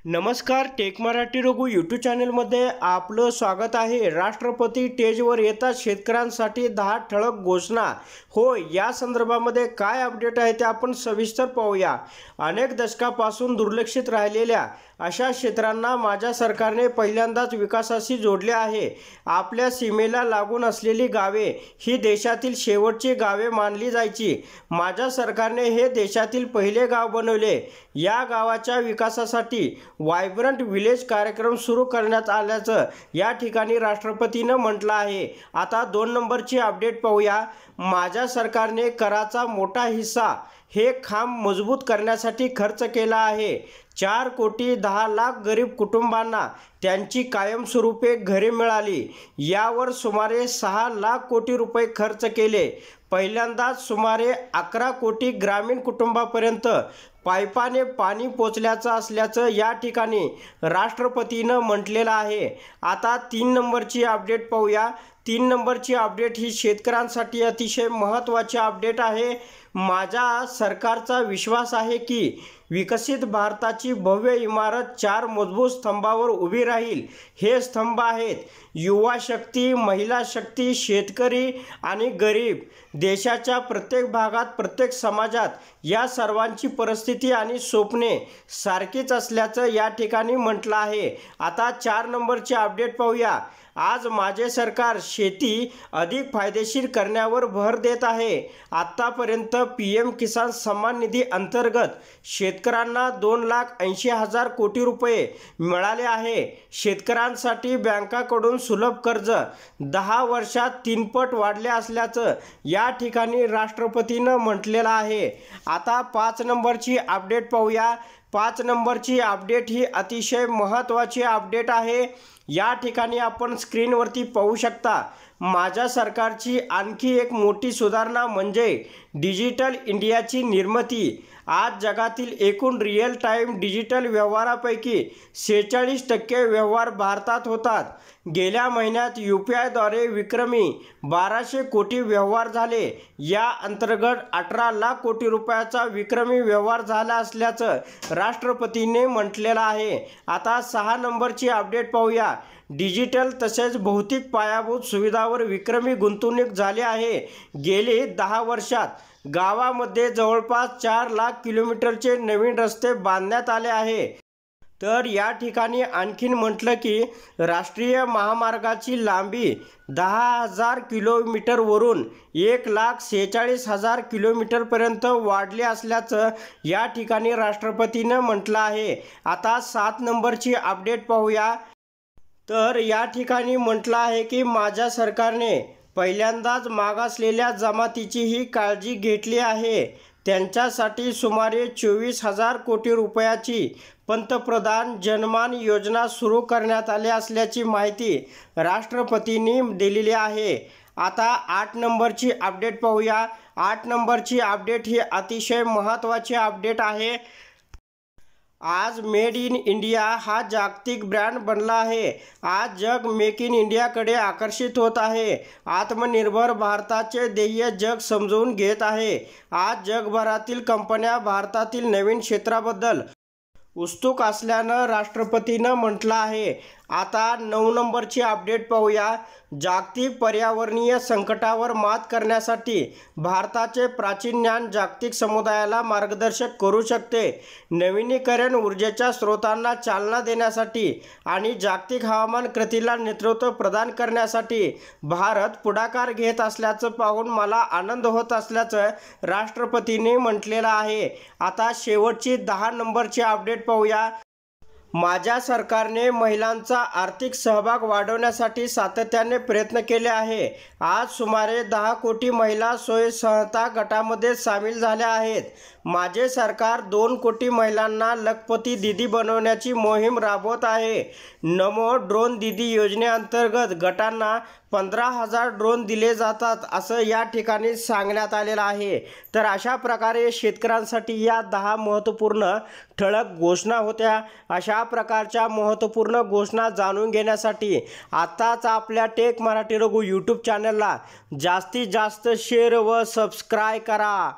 नमस्कार, take Marathi Raghu YouTube चॅनलमध्ये आपलं स्वागत आहे। राष्ट्रपती स्टेजवर येतात शेतकऱ्यांसाठी 10 ठळक घोषणा। होय, या संदर्भामध्ये काय अपडेट आहे ते आपण सविस्तर पाहूया। अनेक दशकापासून दुर्लक्षित राहिलेल्या अशा क्षेत्रांना माझ्या सरकारने पहिल्यांदाच विकासाशी जोडले आहे। आपल्या सीमेला लागून असलेली गावे ही देशातील शेवटची गावे मानली जायची। माझ्या सरकारने हे देशातील पहिले गाव बनवले। या गावाच्या विकासासाठी वायब्रंट विलेज कार्यक्रम सुरू करण्यात आल्याचं या ठिकाणी राष्ट्रपतींनी म्हटलं आहे। आता 2 नंबरची अपडेट पाहूया। माझ्या सरकारने कराचा मोठा हिस्सा हे खांब मजबूत करण्यासाठी खर्च केला आहे। 4 कोटी 10 लाख गरीब कुटुंबांना त्यांची कायमस्वरूपी घरे मिळाली। यावर सुमारे 6 लाख कोटी रुपये खर्च केले। पहिल्यांदाच सुमारे 11 कोटी ग्रामीण कुटुंबापर्यंत पाईपाने पाणी पोचल्याचं असल्याचं या ठिकाणी राष्ट्रपतींनी म्हटलेलं आहे। आता 3 नंबरची अपडेट पाहूया। 3 नंबरची अपडेट ही शेतकऱ्यांसाठी अतिशय महत्त्वाची अपडेट आहे। माझ्या सरकारचा विश्वास आहे की विकसित भारताची भव्य इमारत 4 मजबूत स्तंभावर उभी राहील। हे स्तंभ आहेत युवा शक्ती, महिला शक्ती, शेतकरी आणि गरीब। देशाच्या प्रत्येक भागात, प्रत्येक समाजात या सर्वांची परिस्थिती आणि स्वप्ने सारखीच असल्याचं या ठिकाणी म्हटलं आहे। आता 4 नंबरची अपडेट पाहूया। आज माझे सरकार शेती अधिक फायदेशीर करण्यावर भर देत आहे। आतापर्यंत पीएम किसान सन्मान निधी अंतर्गत शेतकऱ्यांना 2,80,000 कोटी रुपये मिळाले आहे। शेतकऱ्यांसाठी बँकाकडून सुलभ कर्ज 10 वर्षात 3 पट वाढले असल्याचं या ठिकाणी राष्ट्रपतींनी म्हटलेलं आहे। आता 5 नंबरची अपडेट पाहूया। 5 नंबरची अपडेट ही अतिशय महत्त्वाची अपडेट आहे। या ठिकाणी आपण स्क्रीनवरती पाहू शकता। माझ्या सरकारची आणखी एक मोठी सुधारणा म्हणजे डिजिटल इंडियाची निर्मिती। आज जगातील एकूण रिअल टाइम डिजिटल व्यवहारापैकी 46% व्यवहार भारतात होतात। गेल्या महिन्यात UPIद्वारे विक्रमी 1200 कोटी व्यवहार झाले। या अंतर्गत 18 लाख कोटी रुपयाचा विक्रमी व्यवहार झाला असल्याचं राष्ट्रपतींनी म्हटलेलं आहे। आता 6 नंबरची अपडेट पाहूया। डिजिटल तसेच भौतिक पायाभूत सुविधांवर विक्रमी गुंतवणूक झाली आहे। गेली 10 वर्षात गावामध्ये जवळपास 4 लाख किलोमीटरचे नवीन रस्ते बांधण्यात आले आहे। तर या ठिकाणी आणखीन म्हटलं की राष्ट्रीय महामार्गाची लांबी 10,000 किलोमीटरवरून 1,46,000 किलोमीटरपर्यंत वाढली असल्याचं या ठिकाणी राष्ट्रपतींनी म्हटलं आहे। आता 7 नंबरची अपडेट पाहूया। तर या ठिकाणी म्हटलं आहे की माझ्या सरकारने पहिल्यांदाच मागासलेल्या जमातीचीही काळजी घेतली आहे। त्यांच्यासाठी सुमारे 24,000 कोटी रुपयाची पंतप्रधान जनमान योजना सुरू करण्यात आली असल्याची माहिती राष्ट्रपतींनी दिलेली आहे। आता 8 नंबरची अपडेट पाहूया। 8 नंबरची अपडेट ही अतिशय महत्त्वाची अपडेट आहे। आज मेड इन इंडिया हा जागतिक ब्रँड बनला आहे। आज जग मेक इन इंडियाकडे आकर्षित होत आहे। आत्मनिर्भर भारताचे ध्येय जग समजून घेत आहे। आज जगभरातील कंपन्या भारतातील नवीन क्षेत्राबद्दल उत्सुक असल्यानं राष्ट्रपतींनी म्हटलं आहे। आता 9 नंबरची अपडेट पाहूया। जागतिक पर्यावरणीय संकटावर मात करण्यासाठी भारताचे प्राचीन ज्ञान जागतिक समुदायाला मार्गदर्शक करू शकते। नवीनीकरण ऊर्जेच्या स्रोतांना चालना देण्यासाठी आणि जागतिक हवामान क्रांतीला नेतृत्व प्रदान करण्यासाठी भारत पुढाकार घेत असल्याचं पाहून मला आनंद होत असल्याचं राष्ट्रपतींनी म्हटलेलं आहे। आता शेवटची 10 नंबरची अपडेट पाहूया। माझ्या सरकारने महिलांचा आर्थिक सहभाग वाढवण्यासाठी सातत्याने प्रयत्न केले आहे। आज सुमारे 10 कोटी महिला स्वयंसहायता गटामध्ये सामील झाल्या आहेत। माझे सरकार 2 कोटी महिलांना लखपती दीदी बनवण्याची मोहीम राबवत आहे। नमो ड्रोन दीदी योजनेअंतर्गत गटांना 15,000 ड्रोन दिले जातात असं या ठिकाणी सांगण्यात आलेलं आहे। तर अशा प्रकारे शेतकऱ्यांसाठी या 10 महत्त्वपूर्ण ठळक घोषणा होत्या। अशा प्रकारच्या महत्त्वपूर्ण घोषणा जाणून घेण्यासाठी आताच आपल्या टेक मराठी रघु यूट्यूब चॅनलला जास्तीत जास्त शेअर व सबस्क्राईब करा।